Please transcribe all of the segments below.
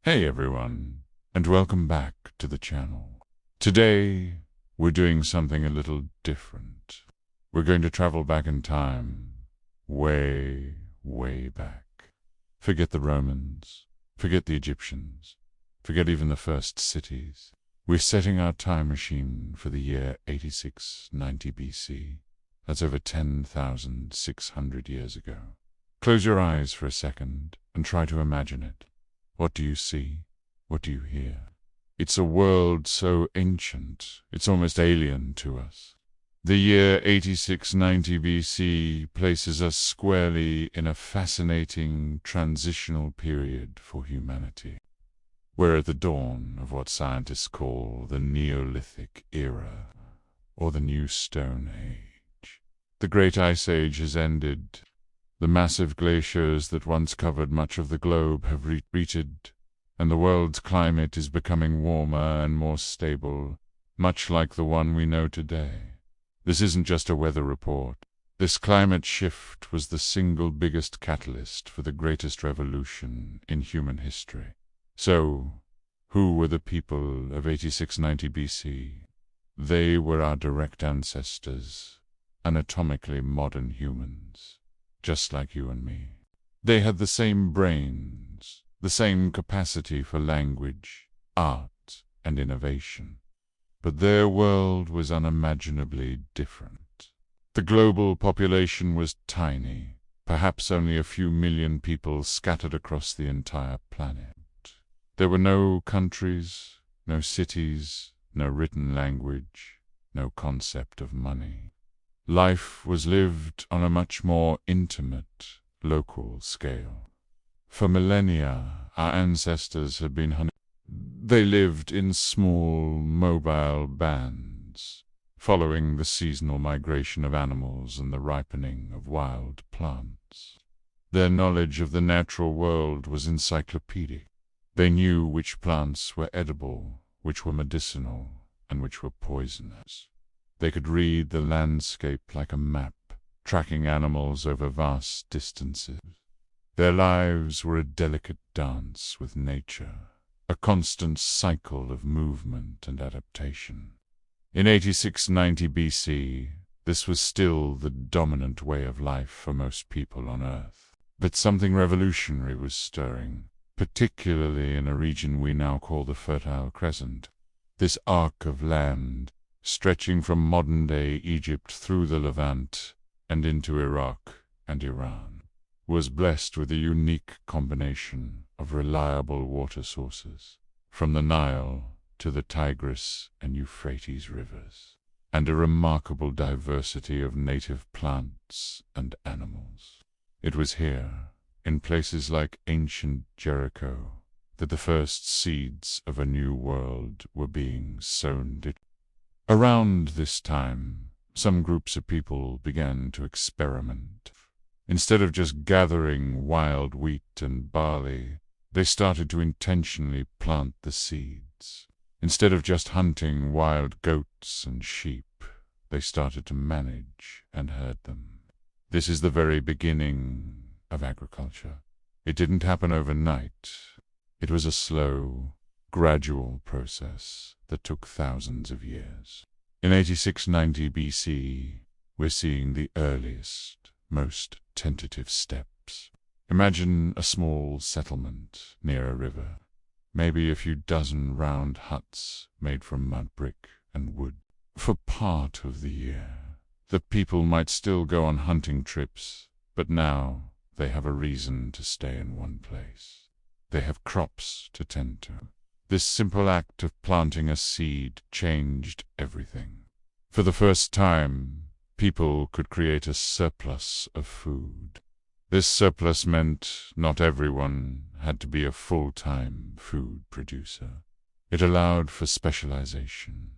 Hey everyone, and welcome back to the channel. Today, we're doing something a little different. We're going to travel back in time, way, way back. Forget the Romans, forget the Egyptians, forget even the first cities. We're setting our time machine for the year 8690 BC. That's over 10,600 years ago. Close your eyes for a second and try to imagine it. What do you see? What do you hear? It's a world so ancient, it's almost alien to us. The year 8690 BC places us squarely in a fascinating transitional period for humanity. We're at the dawn of what scientists call the Neolithic era, or the New Stone Age. The Great Ice Age has ended. The massive glaciers that once covered much of the globe have retreated, and the world's climate is becoming warmer and more stable, much like the one we know today. This isn't just a weather report. This climate shift was the single biggest catalyst for the greatest revolution in human history. So, who were the people of 8690 BC? They were our direct ancestors, anatomically modern humans. Just like you and me. They had the same brains, the same capacity for language, art, and innovation. But their world was unimaginably different. The global population was tiny, perhaps only a few million people scattered across the entire planet. There were no countries, no cities, no written language, no concept of money. Life was lived on a much more intimate, local scale. For millennia, our ancestors had been hunting. They lived in small, mobile bands, following the seasonal migration of animals and the ripening of wild plants. Their knowledge of the natural world was encyclopedic. They knew which plants were edible, which were medicinal, and which were poisonous. They could read the landscape like a map, tracking animals over vast distances. Their lives were a delicate dance with nature, a constant cycle of movement and adaptation. In 8690 BC, this was still the dominant way of life for most people on Earth. But something revolutionary was stirring, particularly in a region we now call the Fertile Crescent. This arc of land, stretching from modern-day Egypt through the Levant and into Iraq and Iran, was blessed with a unique combination of reliable water sources, from the Nile to the Tigris and Euphrates rivers, and a remarkable diversity of native plants and animals. It was here, in places like ancient Jericho, that the first seeds of a new world were being sown. Around this time, some groups of people began to experiment. Instead of just gathering wild wheat and barley, they started to intentionally plant the seeds. Instead of just hunting wild goats and sheep, they started to manage and herd them. This is the very beginning of agriculture. It didn't happen overnight. It was a slow, gradual process that took thousands of years. In 8690 BC, we're seeing the earliest, most tentative steps. Imagine a small settlement near a river, maybe a few dozen round huts made from mud brick and wood. For part of the year, the people might still go on hunting trips, but now they have a reason to stay in one place. They have crops to tend to. This simple act of planting a seed changed everything. For the first time, people could create a surplus of food. This surplus meant not everyone had to be a full-time food producer. It allowed for specialization.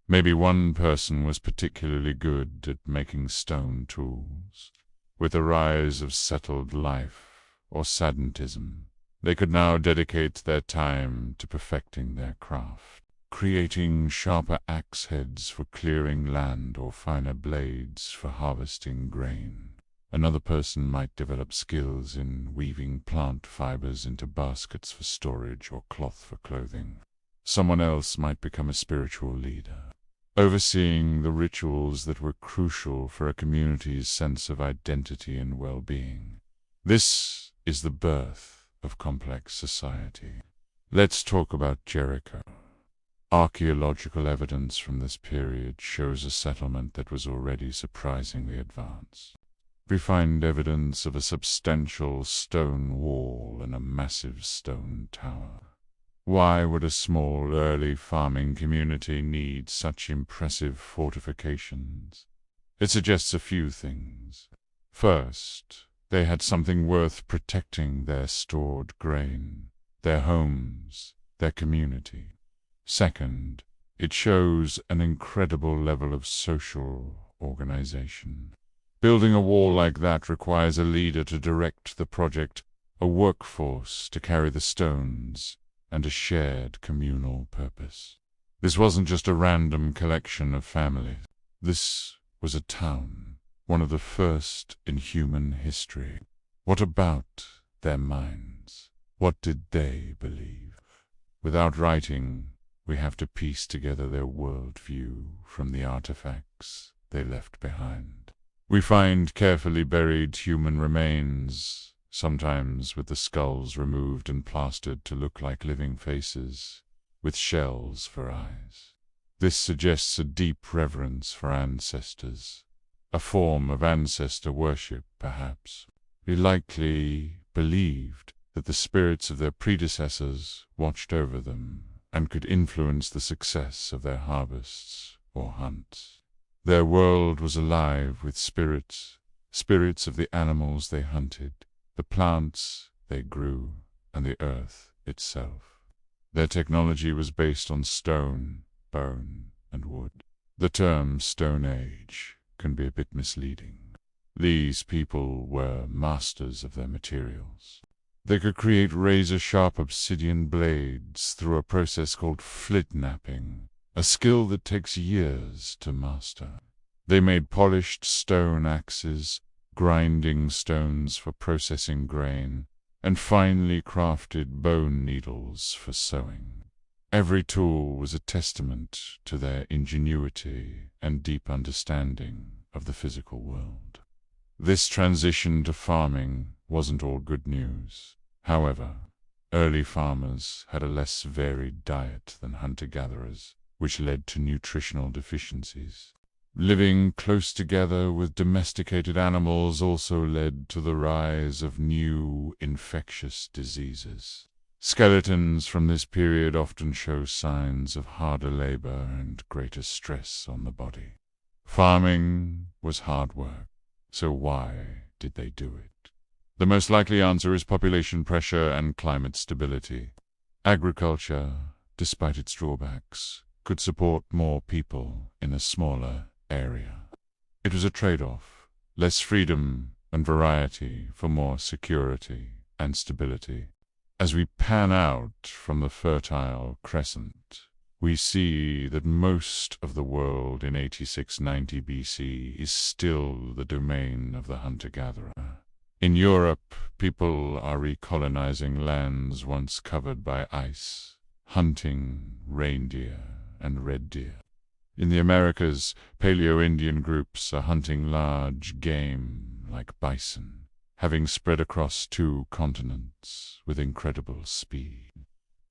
Maybe one person was particularly good at making stone tools. With the rise of settled life or sadentism, they could now dedicate their time to perfecting their craft, creating sharper axe heads for clearing land or finer blades for harvesting grain. Another person might develop skills in weaving plant fibers into baskets for storage or cloth for clothing. Someone else might become a spiritual leader, overseeing the rituals that were crucial for a community's sense of identity and well-being. This is the birth of complex society. Let's talk about Jericho. Archaeological evidence from this period shows a settlement that was already surprisingly advanced. We find evidence of a substantial stone wall and a massive stone tower. Why would a small, early farming community need such impressive fortifications? It suggests a few things. First, they had something worth protecting: their stored grain, their homes, their community. Second, it shows an incredible level of social organization. Building a wall like that requires a leader to direct the project, a workforce to carry the stones, and a shared communal purpose. This wasn't just a random collection of families. This was a town, one of the first in human history. What about their minds? What did they believe? Without writing, we have to piece together their worldview from the artifacts they left behind. We find carefully buried human remains, sometimes with the skulls removed and plastered to look like living faces, with shells for eyes. This suggests a deep reverence for ancestors, a form of ancestor worship, perhaps. They likely believed that the spirits of their predecessors watched over them and could influence the success of their harvests or hunts. Their world was alive with spirits of the animals they hunted, the plants they grew, and the earth itself. Their technology was based on stone, bone, and wood. The term Stone Age can be a bit misleading. These people were masters of their materials. They could create razor-sharp obsidian blades through a process called flint-knapping, a skill that takes years to master. They made polished stone axes, grinding stones for processing grain, and finely crafted bone needles for sewing. Every tool was a testament to their ingenuity and deep understanding of the physical world. This transition to farming wasn't all good news. However, early farmers had a less varied diet than hunter-gatherers, which led to nutritional deficiencies. Living close together with domesticated animals also led to the rise of new infectious diseases. Skeletons from this period often show signs of harder labor and greater stress on the body. Farming was hard work, so why did they do it? The most likely answer is population pressure and climate stability. Agriculture, despite its drawbacks, could support more people in a smaller area. It was a trade-off: less freedom and variety for more security and stability. As we pan out from the Fertile Crescent, we see that most of the world in 8690 BC is still the domain of the hunter-gatherer. In Europe, people are recolonizing lands once covered by ice, hunting reindeer and red deer. In the Americas, Paleo-Indian groups are hunting large game like bison, having spread across 2 continents with incredible speed.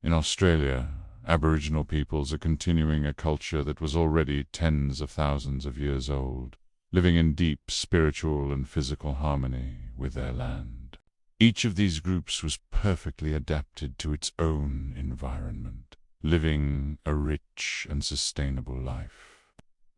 In Australia, Aboriginal peoples are continuing a culture that was already tens of thousands of years old, living in deep spiritual and physical harmony with their land. Each of these groups was perfectly adapted to its own environment, living a rich and sustainable life.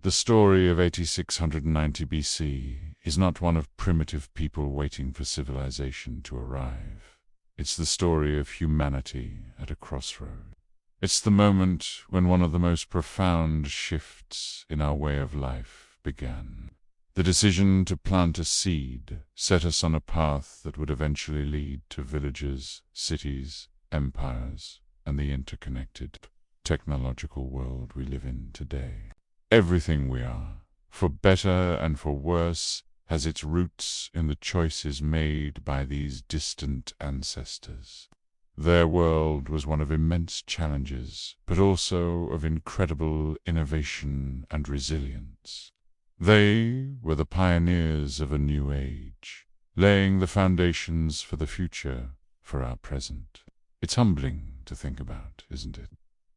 The story of 8690 BC is not one of primitive people waiting for civilization to arrive. It's the story of humanity at a crossroad. It's the moment when one of the most profound shifts in our way of life began. The decision to plant a seed set us on a path that would eventually lead to villages, cities, empires, and the interconnected technological world we live in today. Everything we are, for better and for worse, has its roots in the choices made by these distant ancestors. Their world was one of immense challenges, but also of incredible innovation and resilience. They were the pioneers of a new age, laying the foundations for the future, for our present. It's humbling to think about, isn't it?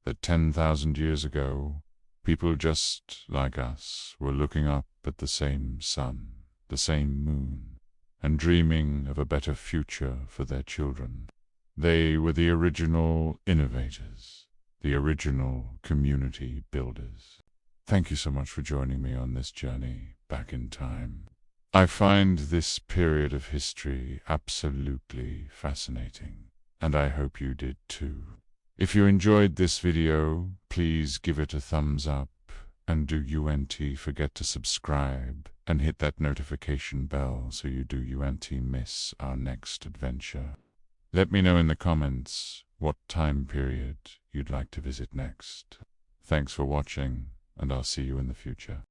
That 10,000 years ago, people just like us were looking up at the same sun, the same moon, and dreaming of a better future for their children. They were the original innovators, the original community builders. Thank you so much for joining me on this journey back in time. I find this period of history absolutely fascinating, and I hope you did too. If you enjoyed this video, please give it a thumbs up, and do UNT forget to subscribe and hit that notification bell so you do UNT miss our next adventure. Let me know in the comments what time period you'd like to visit next. Thanks for watching, and I'll see you in the future.